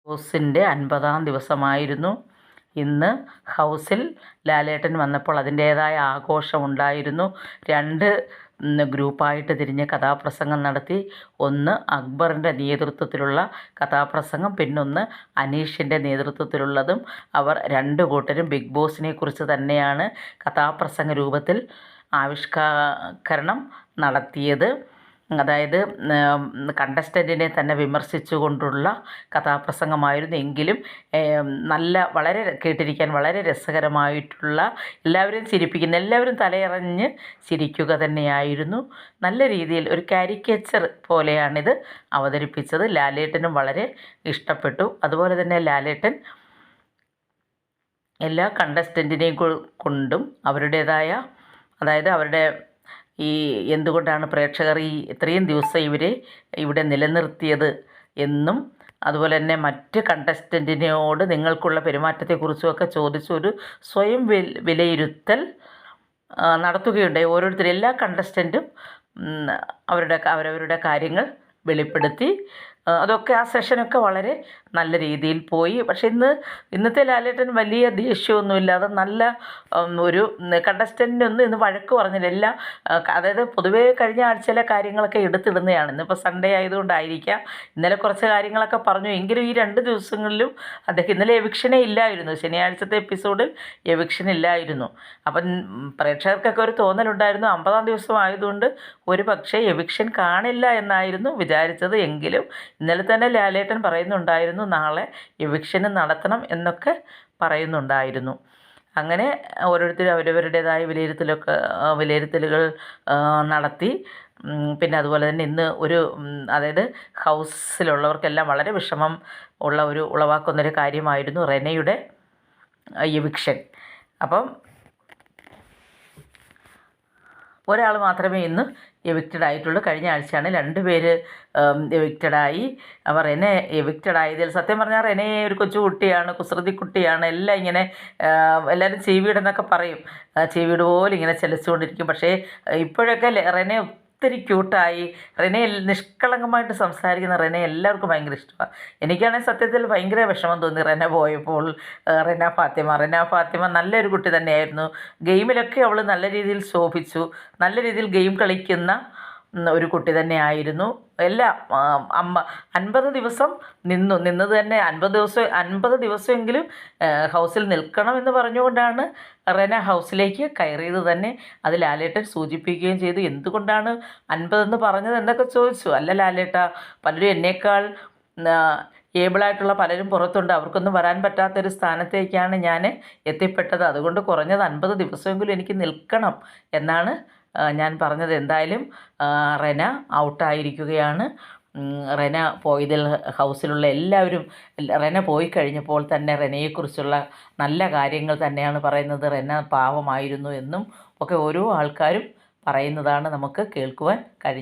ഹൗസിൻ്റെ 50-ാം ദിവസമായിരുന്നു ഇന്ന്. ഹൗസിൽ ലാലേട്ടൻ വന്നപ്പോൾ അതിൻ്റേതായ ആഘോഷമുണ്ടായിരുന്നു. 2 ഗ്രൂപ്പായിട്ട് തിരിഞ്ഞ് കഥാപ്രസംഗം നടത്തി. ഒന്ന് അക്ബറിൻ്റെ നേതൃത്വത്തിലുള്ള കഥാപ്രസംഗം, പിന്നൊന്ന് അനീഷിൻ്റെ നേതൃത്വത്തിലുള്ളതും. അവർ 2 കൂട്ടരും ബിഗ് ബോസിനെക്കുറിച്ച് തന്നെയാണ് കഥാപ്രസംഗ രൂപത്തിൽ ആവിഷ്കരണം നടത്തിയത്. അതായത് കണ്ടസ്റ്റൻറ്റിനെ തന്നെ വിമർശിച്ചുകൊണ്ടുള്ള കഥാപ്രസംഗമായിരുന്നു. എങ്കിലും വളരെ കേട്ടിരിക്കാൻ വളരെ രസകരമായിട്ടുള്ള, എല്ലാവരും ചിരിപ്പിക്കുന്ന, എല്ലാവരും തലയറഞ്ഞ് ചിരിക്കുക തന്നെയായിരുന്നു. നല്ല രീതിയിൽ ഒരു കാരിക്കേച്ചർ പോലെയാണിത് അവതരിപ്പിച്ചത്. ലാലേട്ടനും വളരെ ഇഷ്ടപ്പെട്ടു. അതുപോലെ തന്നെ ലാലേട്ടൻ എല്ലാ കണ്ടസ്റ്റൻറ്റിനെയും കൊണ്ടും അവരുടേതായ, അതായത് അവരുടെ എന്തുകൊണ്ടാണ് പ്രേക്ഷകർ ഇത്രയും ദിവസം ഇവരെ ഇവിടെ നിലനിർത്തിയത് എന്നും, അതുപോലെ തന്നെ മറ്റ് കണ്ടസ്റ്റൻറ്റിനോട് നിങ്ങൾക്കുള്ള പെരുമാറ്റത്തെക്കുറിച്ചുമൊക്കെ ചോദിച്ചൊരു സ്വയം വിലയിരുത്തൽ നടത്തുകയുണ്ടായി. എല്ലാ കണ്ടസ്റ്റൻറ്റും അവരവരുടെ കാര്യങ്ങൾ വെളിപ്പെടുത്തി. അതൊക്കെ ആ സെഷനൊക്കെ വളരെ നല്ല രീതിയിൽ പോയി. പക്ഷേ ഇന്നത്തെ ലാലേട്ടൻ വലിയ ദേഷ്യമൊന്നുമില്ലാതെ നല്ല ഒരു കണ്ടസ്റ്റൻറ്റിനൊന്നും ഇന്ന് വഴക്ക് പറഞ്ഞില്ല. അതായത് പൊതുവേ കഴിഞ്ഞ ആഴ്ചയിലെ കാര്യങ്ങളൊക്കെ എടുത്തിടുന്നതാണ്. ഇന്നിപ്പോൾ സൺഡേ ആയതുകൊണ്ടായിരിക്കാം. ഇന്നലെ കുറച്ച് കാര്യങ്ങളൊക്കെ പറഞ്ഞു. എങ്കിലും ഈ 2 ദിവസങ്ങളിലും ഇന്നലെ എവിക്ഷനേ ഇല്ലായിരുന്നു. ശനിയാഴ്ചത്തെ എപ്പിസോഡിൽ എവിക്ഷൻ ഇല്ലായിരുന്നു. അപ്പം പ്രേക്ഷകർക്കൊക്കെ ഒരു തോന്നലുണ്ടായിരുന്നു 50-ാം ദിവസം ആയതുകൊണ്ട് ഒരു പക്ഷേ എവിക്ഷൻ കാണില്ല എന്നായിരുന്നു വിചാരിച്ചത്. എങ്കിലും ഇന്നലെ തന്നെ ലാലേട്ടൻ പറയുന്നുണ്ടായിരുന്നു നാളെ എവിക്ഷന് നടത്തണം എന്നൊക്കെ പറയുന്നുണ്ടായിരുന്നു. അങ്ങനെ ഓരോരുത്തരും അവരവരുടേതായ വിലയിരുത്തലുകൾ നടത്തി. പിന്നെ അതുപോലെ തന്നെ ഇന്ന് അതായത് ഹൗസിലുള്ളവർക്കെല്ലാം വളരെ വിഷമം ഉളവാക്കുന്നൊരു കാര്യമായിരുന്നു റെനയുടെ എവിക്ഷൻ. അപ്പം ഒരാൾ മാത്രമേ ഇന്ന് എവിക്റ്റഡ് ആയിട്ടുള്ളൂ. കഴിഞ്ഞ ആഴ്ചയാണ് 2 പേര് എവിക്റ്റഡായി. അപ്പോൾ റെനെ എവിക്റ്റഡ് ആയതിൽ സത്യം പറഞ്ഞാൽ റെനെ ഒരു കൊച്ചുകുട്ടിയാണ്, കുസൃതിക്കുട്ടിയാണ്. എല്ലാം ഇങ്ങനെ എല്ലാവരും ചീവീടെന്നൊക്കെ പറയും. ചീവീട് പോലെ ഇങ്ങനെ ചലിച്ചുകൊണ്ടിരിക്കും. പക്ഷേ ഇപ്പോഴൊക്കെ റെനെ ഒത്തിരി ക്യൂട്ടായി. റെനെ നിഷ്കളങ്കമായിട്ട് സംസാരിക്കുന്ന റെനെ എല്ലാവർക്കും ഭയങ്കര ഇഷ്ടമാണ്. എനിക്കാണെങ്കിൽ സത്യത്തിൽ ഭയങ്കര വിഷമം തോന്നി റെന പോയപ്പോൾ. റെന ഫാത്തിമ നല്ലൊരു കുട്ടി തന്നെയായിരുന്നു. ഗെയിമിലൊക്കെ അവൾ നല്ല രീതിയിൽ ശോഭിച്ചു. നല്ല രീതിയിൽ ഗെയിം കളിക്കുന്ന ഒരു കുട്ടി തന്നെയായിരുന്നു. 50 ദിവസം നിന്നത് തന്നെ 50 ദിവസമെങ്കിലും ഹൗസിൽ നിൽക്കണമെന്ന് പറഞ്ഞുകൊണ്ടാണ് റെന ഹൗസിലേക്ക് കയറിയത് തന്നെ. അത് ലാലേട്ടൻ സൂചിപ്പിക്കുകയും ചെയ്തു. എന്തുകൊണ്ടാണ് 50 എന്ന് പറഞ്ഞത് എന്നൊക്കെ ചോദിച്ചു. അല്ല ലാലേട്ട, പലരും എന്നേക്കാൾ ഏബിളായിട്ടുള്ള പലരും പുറത്തുണ്ട്. അവർക്കൊന്നും വരാൻ പറ്റാത്തൊരു സ്ഥാനത്തേക്കാണ് ഞാൻ എത്തിപ്പെട്ടത്. അതുകൊണ്ട് കുറഞ്ഞത് 50 ദിവസമെങ്കിലും എനിക്ക് നിൽക്കണം എന്നാണ് ഞാൻ പറഞ്ഞത്. എന്തായാലും റെന ഔട്ടായിരിക്കുകയാണ്. റെന പോയതിൽ ഹൗസിലുള്ള എല്ലാവരും റെന പോയി കഴിഞ്ഞപ്പോൾ തന്നെ റെനയെക്കുറിച്ചുള്ള നല്ല കാര്യങ്ങൾ തന്നെയാണ് പറയുന്നത്. റെന പാവമായിരുന്നു എന്നും ഒക്കെ ഓരോ ആൾക്കാരും പറയുന്നതാണ് നമുക്ക് കേൾക്കുവാൻ കഴിഞ്ഞത്.